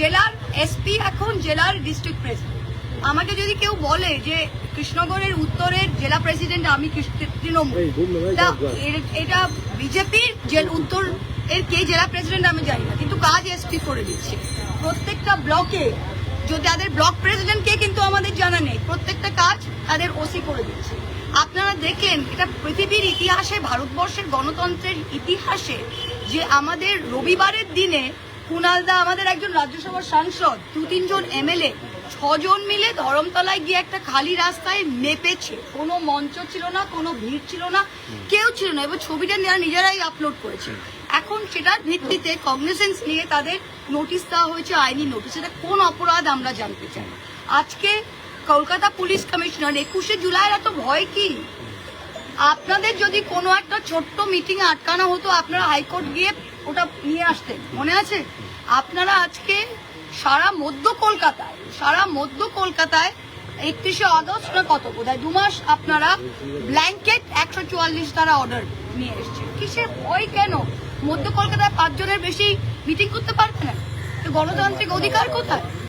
জেলার এসপি এখন জেলার ডিস্ট্রিক্ট প্রেসিডেন্ট। আমাকে যদি কেউ বলে যে কৃষ্ণগড়ের উত্তরের জেলা প্রেসিডেন্ট আমি তৃণমূল, এটা বিজেপির উত্তর এর কে জেলা প্রেসিডেন্ট আমি জানি না, কিন্তু কাজ এসপি করে দিচ্ছে। প্রত্যেকটা ব্লকে যদি তাদের ব্লক প্রেসিডেন্ট কে কিন্তু আমাদের জানা নেই, প্রত্যেকটা কাজ তাদের ওসি করে দিচ্ছে। আপনারা দেখলেন এটা পৃথিবীর ইতিহাসে, ভারতবর্ষের গণতন্ত্রের ইতিহাসে, যে আমাদের রবিবারের দিনে কুণালদা আমাদের একজন রাজ্যসভার সাংসদ, 2-3 জন এমএলএ 6 জন মিলে ধরমতলায় গিয়ে একটা খালি রাস্তায় মেপেছে। কোনো মঞ্চ ছিল না, কোনো ভিড় ছিল না, কেউ ছিল না, এবং ছবিটা নিজেরাই আপলোড করেছে। এখন সেটার ভিত্তিতে কগনিসেন্স নিয়ে তাদের নোটিশ দেওয়া হয়েছে, আইনি নোটিশ। এটা কোন অপরাধ আমরা জানতে চাই। আজকে কলকাতা পুলিশ কমিশনার 21শে জুলাইয়ের এত ভয় কি? আপনাদের যদি কোনো একটা ছোট্ট মিটিং এ আটকানো হতো, আপনারা হাইকোর্ট গিয়ে ওটা নিয়ে আসতেন, মনে আছে? আপনারা আজকে সারা মধ্য কলকাতায় 31শে আগস্ট না কত, বোধহয় 2 মাস আপনারা ব্ল্যাঙ্কেট 144 দ্বারা অর্ডার নিয়ে এসছেন। কিসের ভয় কেন? মধ্য কলকাতায় 5 জনের বেশি মিটিং করতে পারবে না? গণতান্ত্রিক অধিকার কোথায়?